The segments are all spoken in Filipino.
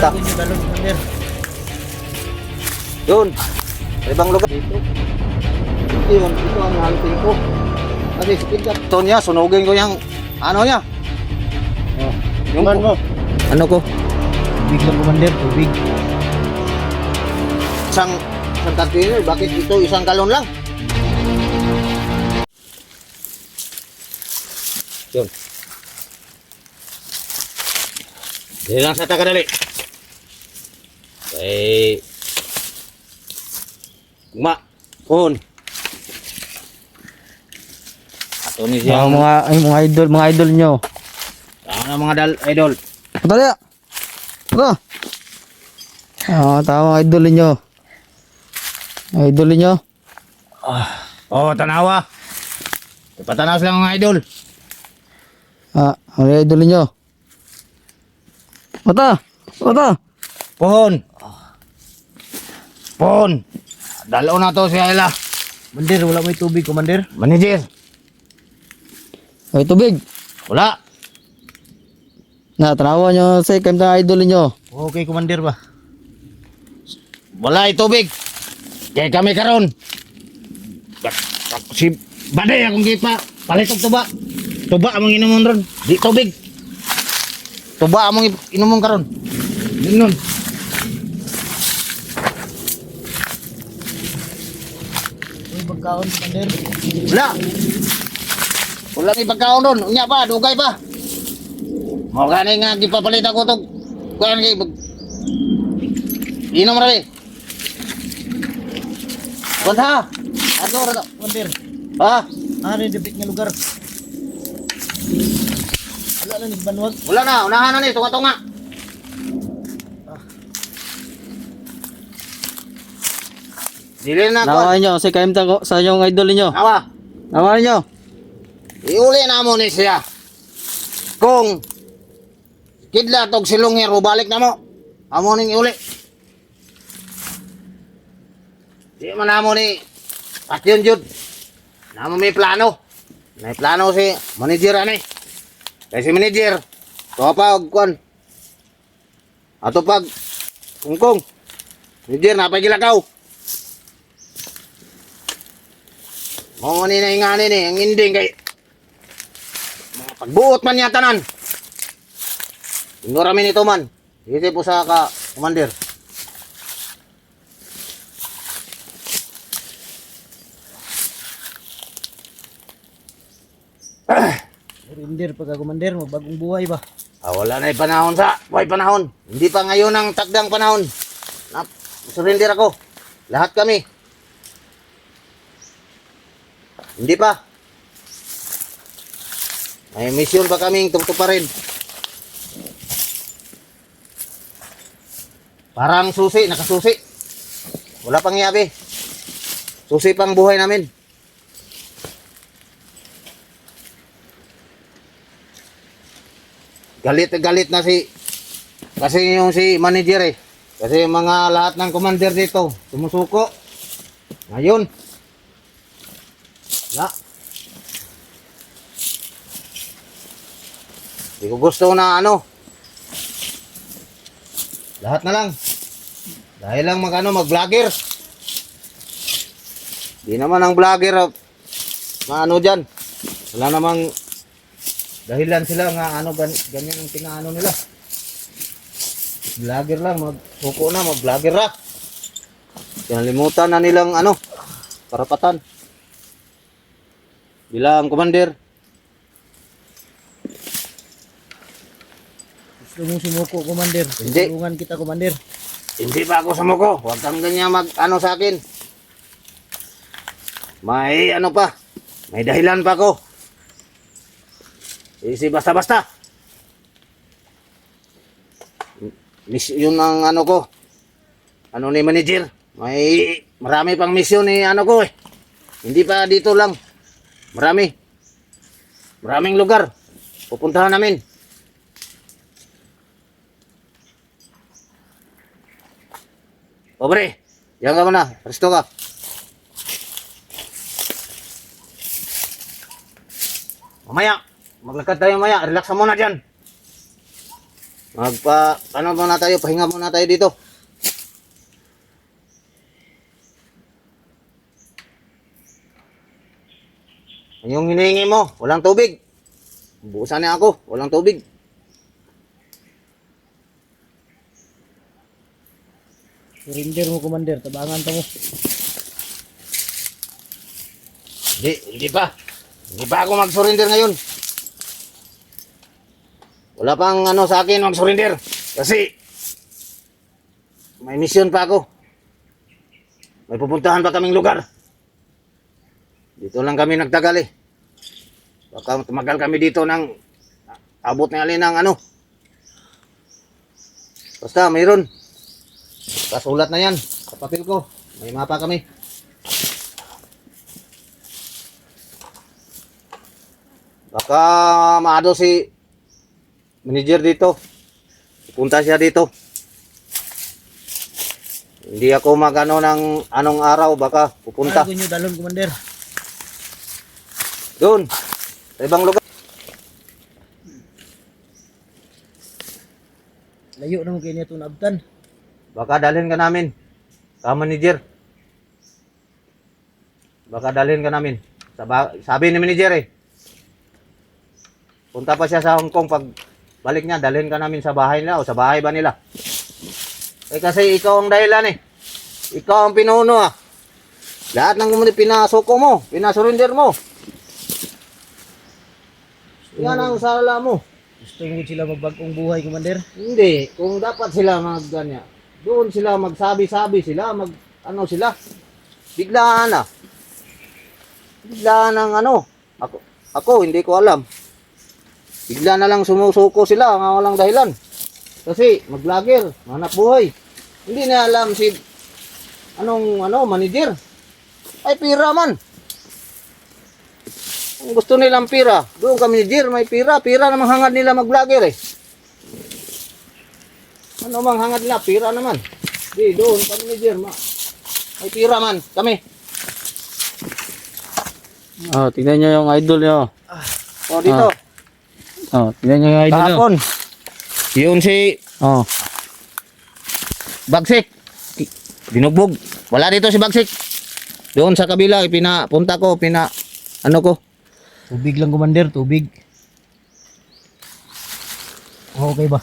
Yung galon, Commander. Yun. Sa ibang lugar. Dito. Yun, ito ang hunting ko. Kasi speed up. Ito niya, sunugin ko yung ano niya. Oh. Yung Man mo. ano ko? Tubig lang, Commander. Tubig. Isang container. Bakit ito isang galon lang? Yun. Dili lang sa tagadali. Kay Kun. Ato ni siya. Mga idol nyo. Tama mga idol. Dali. Ito. Tama idol nyo. Idol nyo. Oh, tanawa. Patanaw lang mga idol. Ang idol nyo. Ito. Pohon. Dalaw na to si Ayla. Commander, wala may tubig, Commander. Manager. May tubig. Wala. Tanawa nyo sa ikem na idol nyo. Okay, Commander ba? Wala tubig. Kaya kami karon. Si Baday akong gipa. Palit og tuba. Tuba among inomon ron. Di tubig. Tuba among inomon karon. Dinon. Uy, pagkaon, Commander. Wala. Wala ni pagkaon ron. Unya pa, dugay pa. Mo gani nga gipapalit ako tog. Kuan kay inom ra. Wala. Ato ra to. Commander, Ha? debit nga lugar. Wala na nagbanwag. Wala na, unahan na ni tunga-tunga. Dili na ko. Nawa nyo sa ikem sa inyong idol nyo. Nawa. Nawa nyo. Iuli na mo ni siya. Kung kidlat og silong hero balik na mo. Amo ning iuli. Di man amo ni Patyon jud. Namo may plano. May plano si manager ani. Kaya si manager to pa og kon. Ato pag kungkong. Manager napay gilakaw. Mo ni na ingani ni ang ending kay mga pagbuot man niya tanan. Ignore nito man. Dito po sa commander. Commander, pagka Commander, magbagong buhay ba? Wala na panahon sa. Buhay panahon. Hindi pa ngayon ang takdang panahon. Surrender ako. Lahat kami. Hindi pa. May mission pa kaming tutuparin. Parang susi, nakasusi. Wala pang yabi. Susi pang buhay namin. Galit na kasi yung si manager eh. Kasi mga lahat ng commander dito sumusuko. Ngayon. Hindi ko gusto na ano. Lahat na lang. Dahil lang mag-vlogger. Di naman ang vlogger maano dyan. Wala namang dahilan sila nga ano ganyan ang pinaano nila. Vlogger lang, magsuko na, mag-vlogger ra. Kinalimutan na nilang ano, karapatan. Bilang commander. Gusto mong sumuko, Commander. Hindi. Tulungan kita, Commander. Hindi pa ako sumuko. Huwag kang ganyan mag-ano sa akin. May ano pa. May dahilan pa ako. Isi basta-basta. Yun ang ano ko. Ano ni manager. May marami pang misyon ni ano ko eh. Hindi pa dito lang. Maraming lugar. Pupuntahan namin. Pobre, yan ka muna. Resto ka. Mamaya, maglakad tayo mamaya. Relax ka muna dyan. ano muna tayo, pahinga muna tayo dito. Yung hinihingi mo, walang tubig. Buusan niya ako, walang tubig. Surrender mo, commander. Tabangan ta mo. Hindi pa. Hindi pa ako mag-surrender ngayon. Wala pang ano sa akin mag-surrender. Kasi may mission pa ako. May pupuntahan pa kaming lugar. Dito lang kami nagtagal eh. Baka tumagal kami dito ng abot ng alin ng ano. Basta mayroon. Kasulat na yan. Sa papel ko. May mapa kami. Baka maado si manager dito. Pupunta siya dito. Hindi ako magano ng anong araw. Baka pupunta. Bago nyo dalon, commander. Doon. Sa ibang lugar. Layo na mo kayo niya itong naabtan. Baka dalhin ka namin. Ka manager. Baka dalhin ka namin. Sabi ni manager eh. Punta pa siya sa Hong Kong, pag balik niya, dalhin ka namin sa bahay nila o sa bahay ba nila. Eh kasi ikaw ang dahilan eh. Ikaw ang pinuno ah. Lahat ng pinasuko mo, pinasurinder mo. Yan ang sala mo. Gusto mo sila magbagong buhay, commander? Hindi, kung dapat sila magganyan, doon sila magsabi-sabi sila, ano sila. Biglaan ah. Biglaan ang ano. Ako hindi ko alam. Bigla na lang sumusuko sila nga walang dahilan. Kasi mag-vlogger, hanap buhay. Hindi na alam si manager. Ay pira man. Kung gusto nilang pira, doon ka manager, may pira. Pira namang hangad nila mag-vlogger eh. Ano mang hangad nila, pira naman. Di, doon ka manager, may pira man, kami. Oh, tingnan nyo yung idol nyo. O dito. Oh, tingnan nyo yung idol nyo. Kahapon. Yun si Oh, Bagsik. Binugbog. Wala dito si Bagsik. Doon sa kabila, pinapunta ko, ano ko. Tubig lang, commander. Tubig. Okay ba?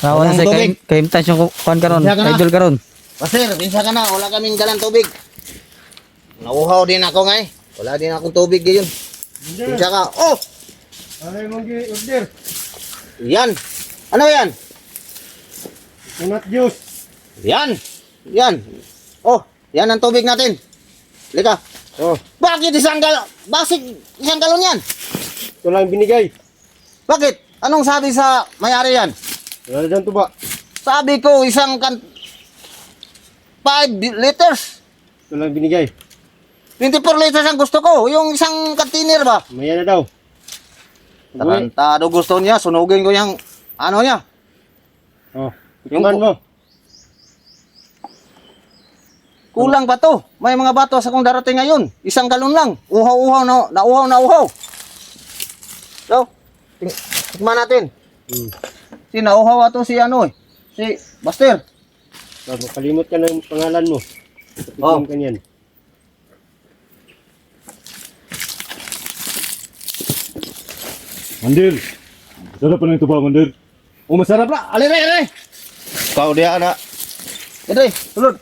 tawa na Walang sa tubig. kaimtas yung kuhan karon, Diyan ka na. idol karon. Pasir, pinsa ka na. Wala kaming dalang tubig. Nauhaw din ako nga eh. Wala din akong tubig ngayon. Pinsa ka. Oh! Ano yung order? Yan. Ano yan? Coconut juice. Yan. Yan. Oh, yan ang tubig natin. Lika. Oh, Bakit isang galon yan? ito lang binigay. Bakit? Anong sabi sa may-ari yan? Wala dyan to ba? Sabi ko 5 liters. Ito lang binigay. 24 liters ang gusto ko. Yung isang container ba? Maya na daw. Tarantado gusto niya. Sunugin ko yung ano niya. Oh, Yung- tikman mo. Kulang pa to. May mga bato sa kung darating ngayon. 1 galon lang. Uhaw-uhaw na uhaw. So, tikman natin. Si nauhaw ato si ano eh. Si Buster. Makalimot ka ng pangalan mo. Oh. Tikman ka niyan. Mandir. Sarap pa ng tuba, Mandir. Oh, masarap na. Alire. Kau dia ada. Dire, tulad.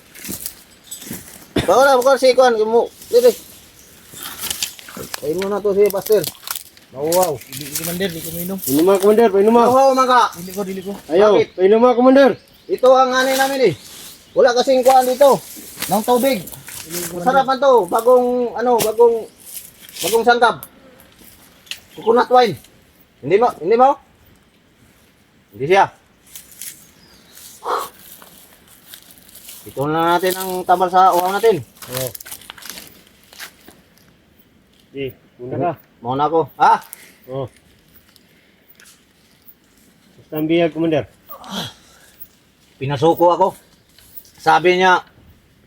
Bawa na, bukan si Kuan. Dire. Kain mo na to si Buster. Wow. Hindi, commander. Di ko mainom. Painom mga commander, painom mga. Wow, mga. Dili ko. Ayaw, Bakit? painom mga commander. Ito ang ani namin eh. Wala kasing kuan dito. Ng tubig. Masarap man to. Bagong sangkap. Coconut wine. Hindi mo? Hindi siya. Ito na natin ang tambal sa uhaw natin. Oh. Di, muna ka. Mauna ako. Ha? Oh. Basta ang biyag, commander. Pinasuko ako. Sabi niya,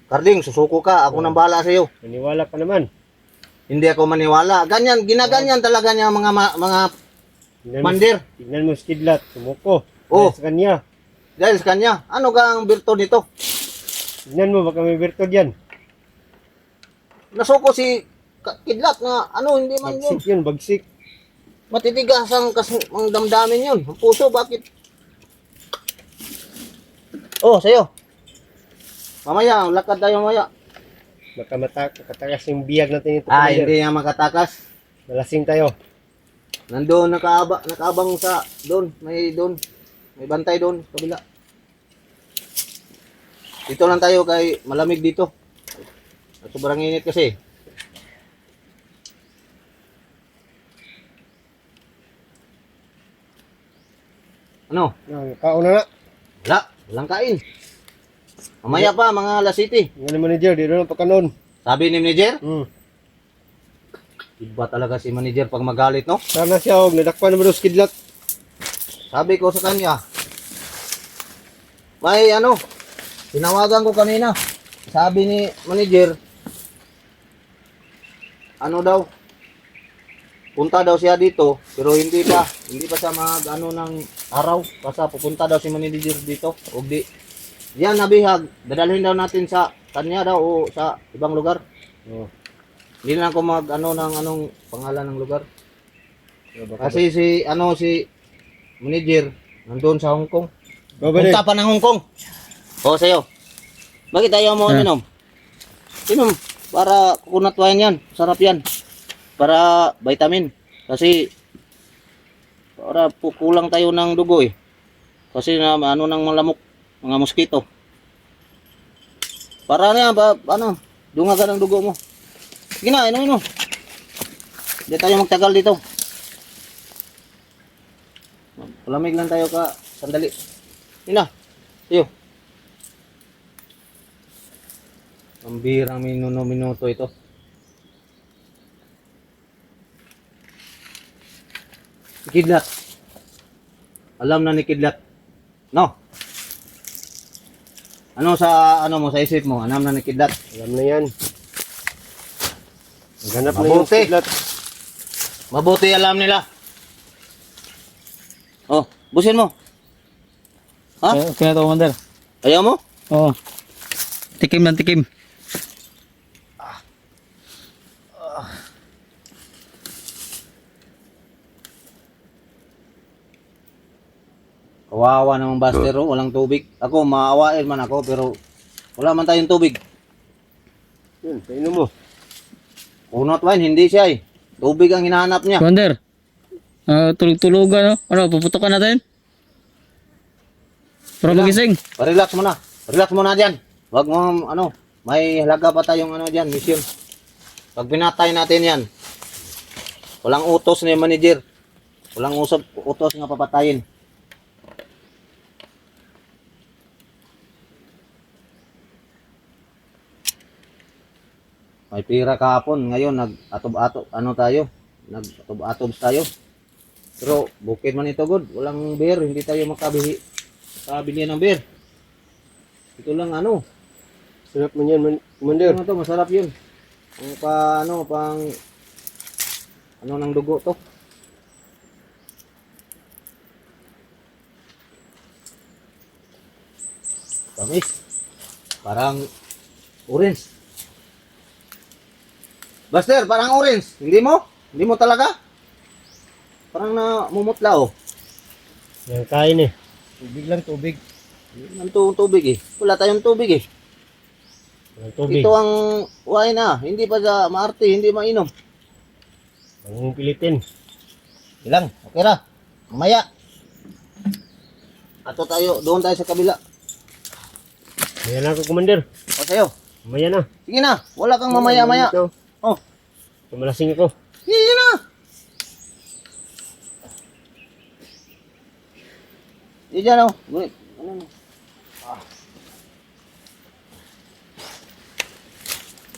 Karding, susuko ka. Ako nang bahala sa iyo. Maniwala ka naman. Hindi ako maniwala. Ganyan, ginaganyan talaga niya mga Commander. Tignan mo si Kidlat. Sumuko. Oh. Dahil sa kanya. Dahil sa kanya, ano ka ang birto nito? Tignan mo, baka may birtod yan. Nasuko si Kidlat na ano, hindi man yun. Bagsik yun, bagsik. Matitigas ang damdamin yun. Ang puso, bakit? Oh, sa'yo. Mamaya, lakad tayo mamaya. Baka makatakas yung biyag natin ito, Ah, Commander. hindi nga makatakas. Malasing tayo. Nandoon, nakaabang sa, doon. May bantay doon, kabila. Dito lang tayo kay malamig dito. Sobrang init kasi. Ano? Kauna na. Wala, walang kain. Mamaya pa, mga alas 7. Ngayon manager, di doon pagkanon. Sabi ni manager, Hmm. iba talaga si manager pag magalit, no? Sana siya, og nadakpan naman daw si Kidlat. Sabi ko sa kanya, may ano, tinawagan ko kanina. Sabi ni manager, ano daw, punta daw siya dito, pero hindi pa siya mag ano ng araw, basta pupunta daw si manager dito, o di. Yan nabihag, dadalhin daw natin sa kanya daw o sa ibang lugar. Oh. Hindi na ako mag ano ng anong pangalan ng lugar. Baka Kasi si manager nandoon sa Hong Kong. Babalik. Punta pa ng Hong Kong. O sa'yo. Bakit ayaw mo inom? Inom. Para coconut wine yan. Sarap yan. Para vitamin. Kasi para kulang tayo ng dugo eh. Kasi na ano ng malamok, mga mosquito. Para na yan, ano, dungagan ng dugo mo. Sige na, inom. Hindi tayo magtagal dito. Palamig lang tayo ka, sandali. Ina, tayo. Ang birang minuto ito. Kidlat. Alam na ni Kidlat. No? Ano sa ano mo sa isip mo? Alam na ni Kidlat. Alam na yan. Maghanap na yung Mabuti. Kidlat. Mabuti alam nila. Oh, busin mo. Ha? Okay na to, Commander. Ayaw mo? Oo. Tikim lang, tikim. Kawawa namang Buster, oh. Walang tubig. Ako, maawain man ako, pero wala man tayong tubig. Yun, painom mo. Coconut wine, hindi siya eh. Tubig ang hinahanap niya. Commander. Tulog-tulugan, no? Ano, puputukan natin? Para magising. Relax muna. Relax muna dyan. Wag mo, ano, may halaga pa tayong ano dyan, mission. Pag pinatay natin yan, walang utos ni manager. Walang utos nga papatayin. May pira kahapon, ngayon nag-atob-atob, ano tayo? Nag-atob-atob tayo. Pero bukid man ito good, walang beer, hindi tayo makabili ng beer. Ito lang ano, Sarap mo yan, Commander. ano to, masarap yun. Ang pang ano ng dugo to. Tamis. Parang orange. Buster, parang orange. Hindi mo? Hindi mo talaga? Parang namumutla oh. Yan kain eh. Tubig lang, tubig. Ang tubig eh. Wala tayong tubig eh. Walang tubig. Ito ang wine ah. Hindi pa sa maarte, hindi mainom. Ang pilitin. Ilang, okay na. Mamaya. Ato tayo, doon tayo sa kabila. Ayan ako, Commander. O sa'yo. Mamaya na. Sige na, wala kang mamaya-maya. Ito. Oh, Malasing ako. sige na. Di dyan oh. Gunit. Ano na?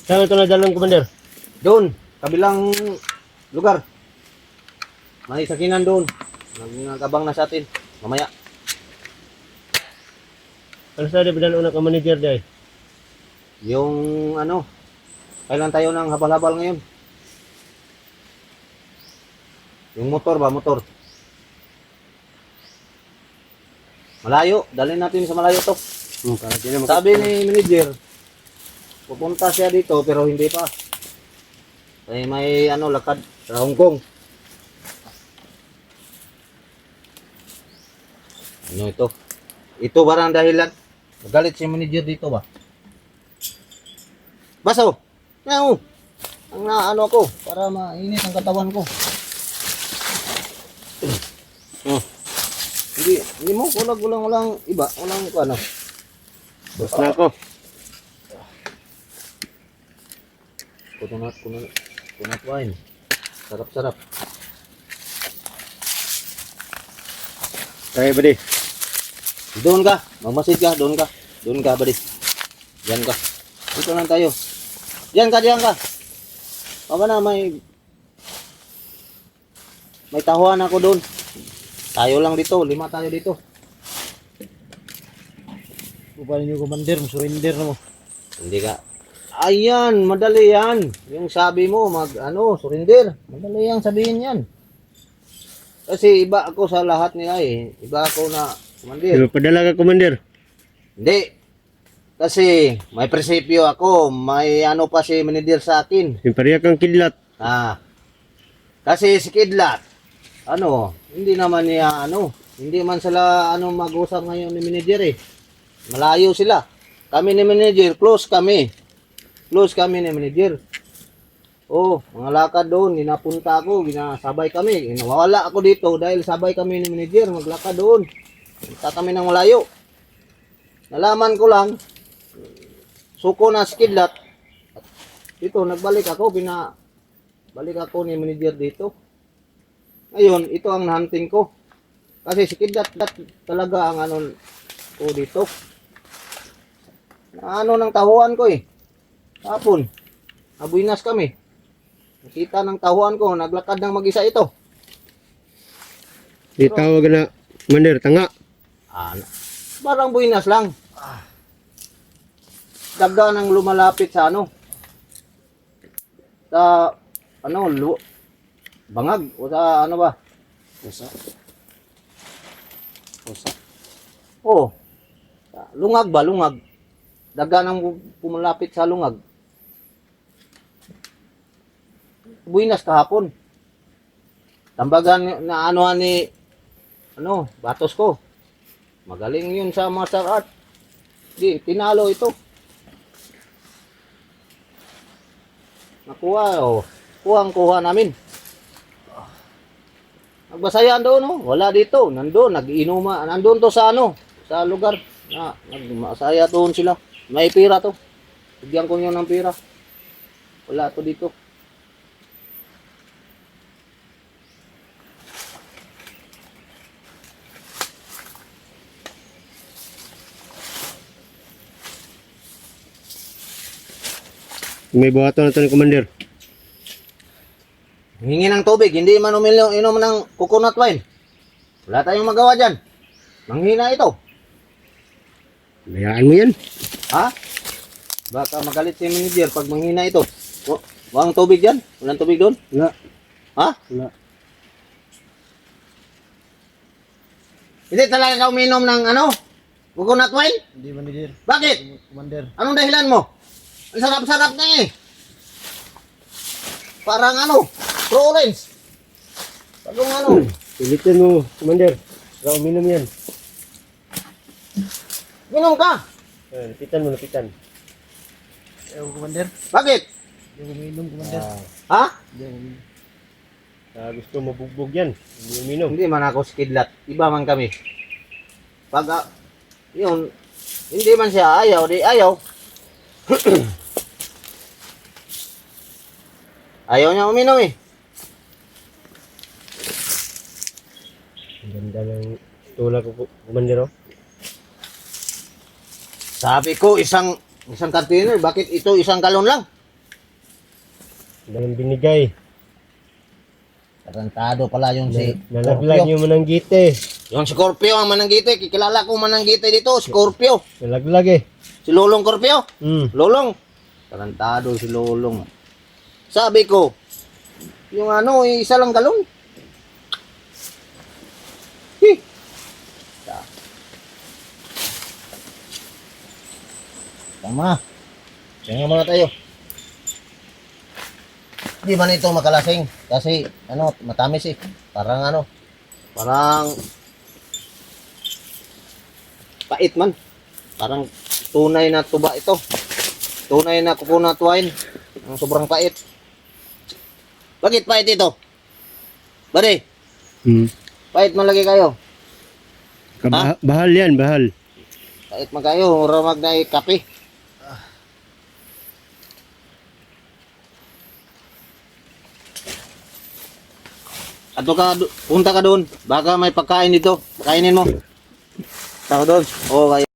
Saan ito na dalang, Commander? Doon, kabilang lugar. May sakinan doon. Nagkabang na sa atin. Mamaya. Ano sa dabilan una ka manager day? Yung ano, kailan tayo ng habal-habal ngayon? Yung motor ba, motor? Malayo, dalhin natin sa malayo to. Para di na Sabi ni manager, pupunta siya dito pero hindi pa. May ano lakad sa Hong Kong. Ano ito? Ito ba ang dahilan? Magalit si manager dito ba? Baso! Ngayon! Ang naano ko para mainit ang katawan ko. Oh. Hindi mo walang iba, walang ano. Basta na ako. Kunat wine. Sarap-sarap. Kaya ba di? Doon ka, mamasid ka, doon ka, buddy. Diyan ka. Dito lang tayo. Diyan ka. Baka na may tahuan ako doon. Tayo lang dito, 5 tayo dito. Upanin niyo commander, surrender na mo. Hindi ka. Ayan, madali yan. Yung sabi mo, surrender. Madali yang sabihin yan. Kasi iba ako sa lahat nila eh. Iba ako na, commander. Padala ka, Commander. Hindi. Kasi may prinsipyo ako, may ano pa si manager sa akin. Yung pariya kang kidlat. Kasi si Kidlat, hindi naman niya hindi man sila mag-usap ngayon ni manager eh. Malayo sila. Kami ni manager, close kami. Close kami ni manager. Oh, mga lakad doon, ninapunta ako, ginasabay kami. Nawala ako dito dahil sabay kami ni manager, maglakad doon. Punta kami ng malayo. Nalaman ko lang, suko na si Kidlat. Ito, nagbalik ako, balik ako ni manager dito. Ngayon, ito ang hunting ko. Kasi si Kidlat talaga ang ko dito. Ng tahuan ko eh. Hapon, abuinas kami. Nakita ng tahuan ko, naglakad ng mag-isa ito. Di tawag na, Commander, tanga. Parang buinas lang. Daga nang lumalapit sa sa bangag o sa ba? Pusa. Oh. Lungag ba? Lungag. Daga nang pumalapit sa lungag. Buinas kahapon. Tambagan na ni batos ko. Magaling yun sa martial art. Di, tinalo ito. Nakuha, kuha namin. Nagbasayan doon, wala dito. Nandun, nag-inuma. Nandun to sa sa lugar. Nagmasaya doon sila. May pira to. Bigyan ko nyo ng pira. Wala to dito. May buhaton na ito ni Commander. Hingi ng tubig, hindi man inom ng coconut wine. Wala tayong magawa dyan. Manghina ito. Bayaan mo yan. Ha? Baka magalit si manager pag manghina ito. Walang tubig dyan? Walang tubig doon? Wala. Ha? Wala. Hindi talaga ka uminom ng coconut wine? Hindi manager, Bakit? commander. Anong dahilan mo? Ang sarap-sarap na eh. Parang true orange. Bagong Pilitin mo, Commander. Saka uminom yan. Minom ka. Lapitan mo, lapitan. Ayaw commander. Bakit? Hindi ko uminom commander. Ha? Hindi ako uminom. Gusto mabugbog yan. Hindi uminom. Hindi man ako si Kidlat. Iba man kami. Pag yun, hindi man siya ayaw, di ayaw. Ayaw niya uminom eh. Ang ganda ng tula ko, Commander. Sabi ko isang container, bakit ito isang galon lang? Ang binigay. Tarantado pala yung si Nalaglag yung mananggite. Yung Scorpio ang mananggite, kikilala ko mananggite dito, Scorpio. Nalaglag eh. Si Lolong Scorpio. Lolong. Tarantado si Lolong. Sabi ko, yung isa lang galon. Tama. Tingnan muna tayo. Di man ito makalasing kasi matamis eh. Parang pait man. Parang tunay na tuba ito. Tunay na coconut wine. Ang sobrang pait. Bakit pait ito? Bari, pait man lagi kayo. Bahal yan, bahal. Pait man kayo, ramag na kape. Punta ka doon. Baka may pagkain dito. Pakainin mo. Punta ka doon. Oo, kayo.